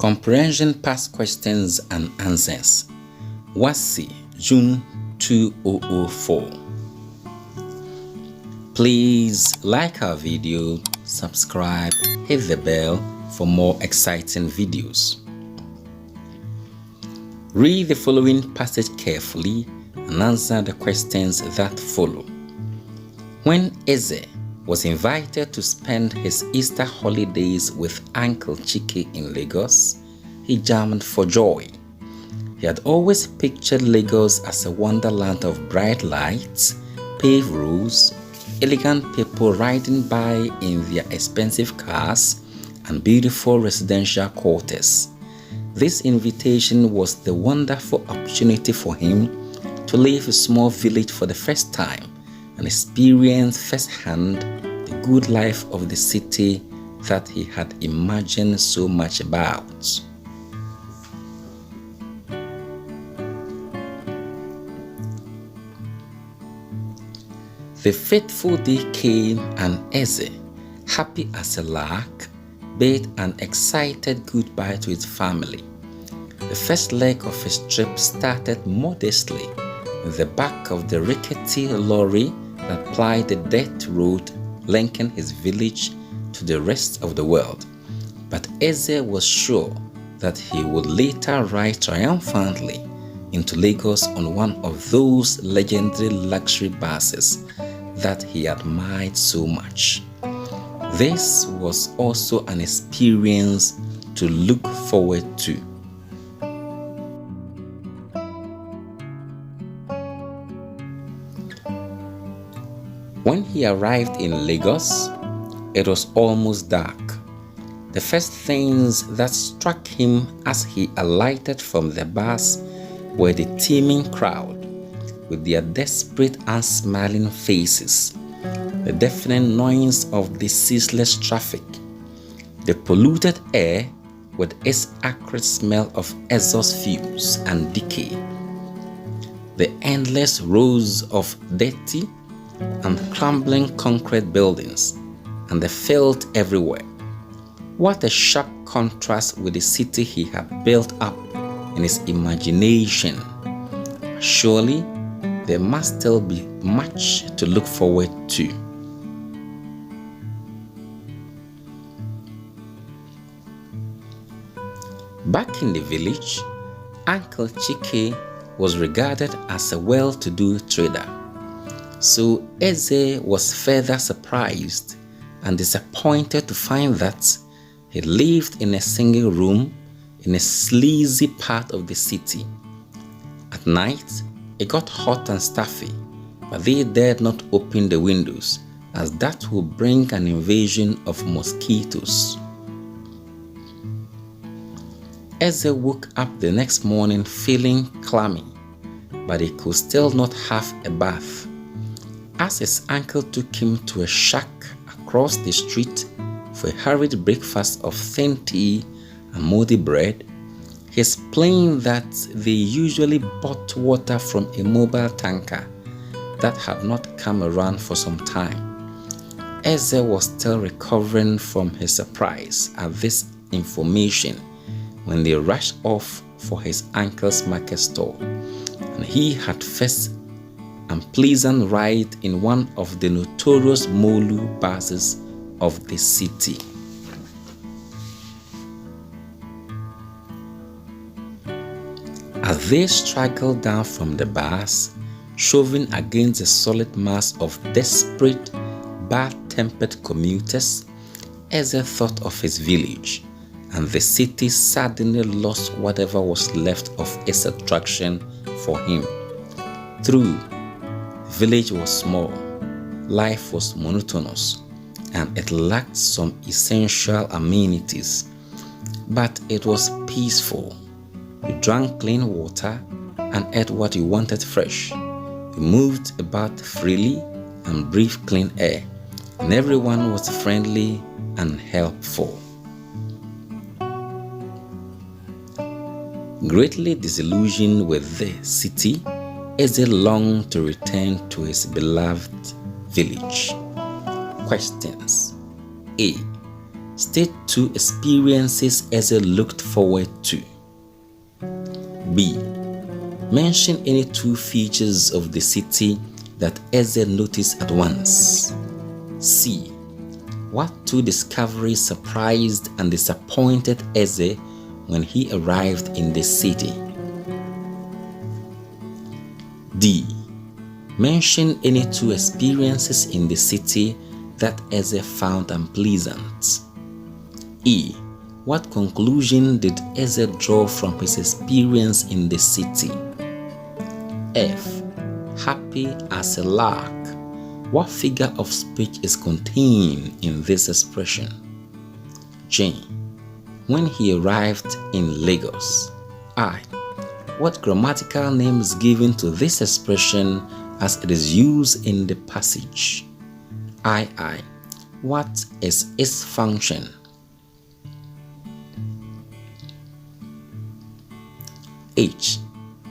Comprehension Past Questions and Answers, Wassce, June 2004. Please like our video, subscribe, hit the bell for more exciting videos. Read the following passage carefully and answer the questions that follow. When Eze was invited to spend his Easter holidays with Uncle Chike in Lagos, he jumped for joy. He had always pictured Lagos as a wonderland of bright lights, paved roads, elegant people riding by in their expensive cars, and beautiful residential quarters. This invitation was the wonderful opportunity for him to leave a small village for the first time and experience firsthand the good life of the city that he had imagined so much about. The fateful day came, and Eze, happy as a lark, bade an excited goodbye to his family. The first leg of his trip started modestly in the back of the rickety lorry that plied the dirt road linking his village to the rest of the world. But Eze was sure that he would later ride triumphantly into Lagos on one of those legendary luxury buses that he admired so much. This was also an experience to look forward to. When he arrived in Lagos, it was almost dark. The first things that struck him as he alighted from the bus were the teeming crowd with their desperate and smiling faces, the deafening noise of the ceaseless traffic, the polluted air with its acrid smell of exhaust fumes and decay, the endless rows of dirty and crumbling concrete buildings, and the filth everywhere. What a sharp contrast with the city he had built up in his imagination. Surely, there must still be much to look forward to. Back in the village, Uncle Chike was regarded as a well-to-do trader. So Eze was further surprised and disappointed to find that he lived in a single room in a sleazy part of the city. At night, it got hot and stuffy, but they dared not open the windows, as that would bring an invasion of mosquitoes. Eze woke up the next morning feeling clammy, but he could still not have a bath. As his uncle took him to a shack across the street for a hurried breakfast of thin tea and moldy bread, he explained that they usually bought water from a mobile tanker that had not come around for some time. Eze was still recovering from his surprise at this information when they rushed off for his uncle's market store, and he had first and pleasant ride in one of the notorious Molu buses of the city. As they struggled down from the bus, shoving against the solid mass of desperate, bad-tempered commuters, Eze thought of his village, and the city suddenly lost whatever was left of its attraction for him. True, the village was small, life was monotonous, and it lacked some essential amenities, but it was peaceful. You drank clean water and ate what you wanted fresh. You moved about freely and breathed clean air, and everyone was friendly and helpful. Greatly disillusioned with the city, Eze longed to return to his beloved village. Questions. A. State 2 experiences Eze looked forward to. B. Mention any 2 features of the city that Eze noticed at once. C. What 2 discoveries surprised and disappointed Eze when he arrived in the city? D. Mention any 2 experiences in the city that Eze found unpleasant. E. What conclusion did Eze draw from his experience in the city? F. Happy as a lark. What figure of speech is contained in this expression? J. When he arrived in Lagos. I. What grammatical name is given to this expression as it is used in the passage? I. What is its function? H.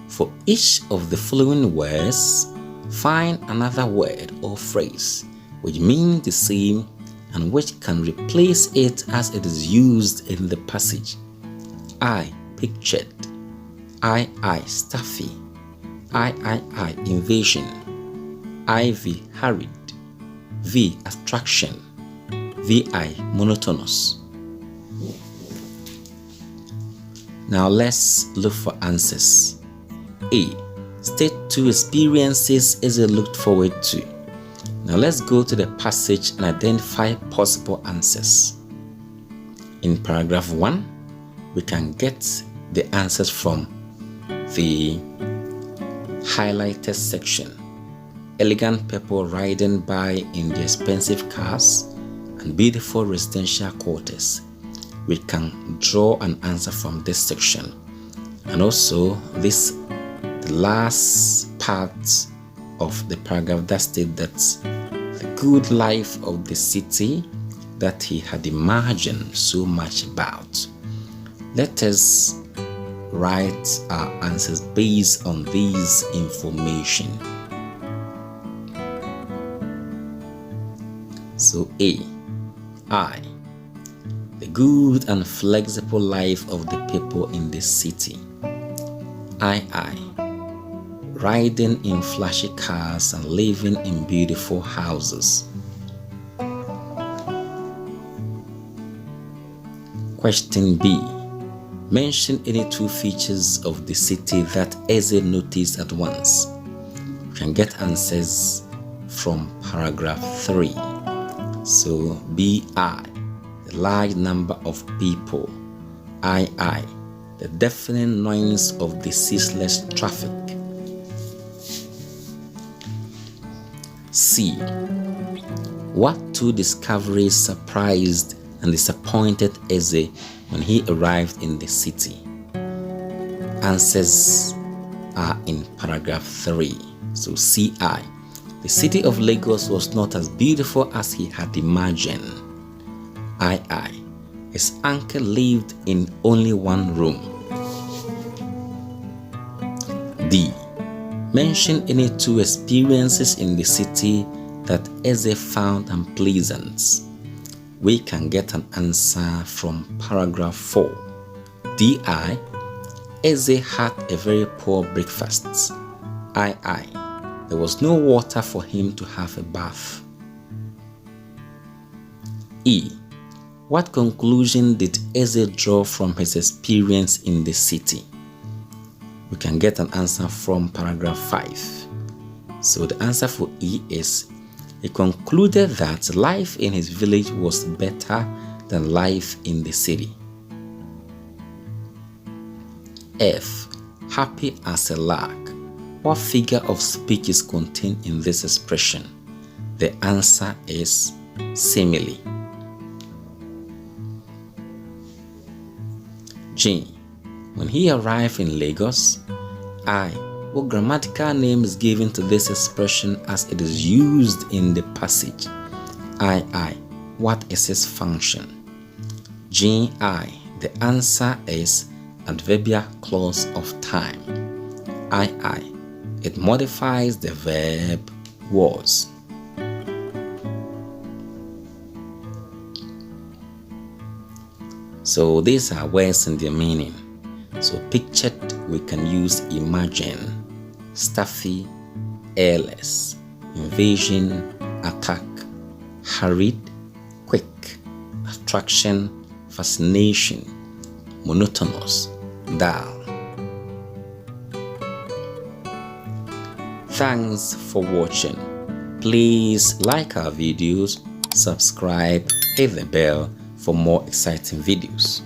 For each of the following words, find another word or phrase which means the same and which can replace it as it is used in the passage. I. Pictured. I. Stuffy. I. Invasion. IV. Hurried. V. Attraction. VI. Monotonous. Now let's look for answers. A. State 2 experiences Eze looked forward to. Now let's go to the passage and identify possible answers. In paragraph 1, we can get the answers from the highlighted section. Elegant people riding by in the expensive cars and beautiful residential quarters. We can draw an answer from this section. And also the last part of the paragraph that states that the good life of the city that he had imagined so much about. Let us write our answers based on these information. So A. I. The good and flexible life of the people in the city. I. Riding in flashy cars and living in beautiful houses. Question B. Mention any 2 features of the city that Eze noticed at once. You can get answers from paragraph 3. So B.I. The large number of people. I. The deafening noise of the ceaseless traffic. C. What 2 discoveries surprised and disappointed Eze when he arrived in the city? Answers are in paragraph 3. So C.I. The city of Lagos was not as beautiful as he had imagined. I. His uncle lived in only one room. D. Mention any 2 experiences in the city that Eze found unpleasant. We can get an answer from paragraph 4. D.I. Eze had a very poor breakfast. I. There was no water for him to have a bath. E. What conclusion did Eze draw from his experience in the city? We can get an answer from paragraph 5. So the answer for E is, he concluded that life in his village was better than life in the city. F. Happy as a lark. What figure of speech is contained in this expression? The answer is simile. G. When he arrived in Lagos. I. What grammatical name is given to this expression as it is used in the passage? I. What is its function? G. The answer is adverbial clause of time. I. It modifies the verb was. So these are words and their meaning. So pictured, we can use imagine, stuffy, airless, invasion, attack, hurried, quick, attraction, fascination, monotonous, dull. Thanks for watching. Please like our videos, subscribe, hit the bell for more exciting videos.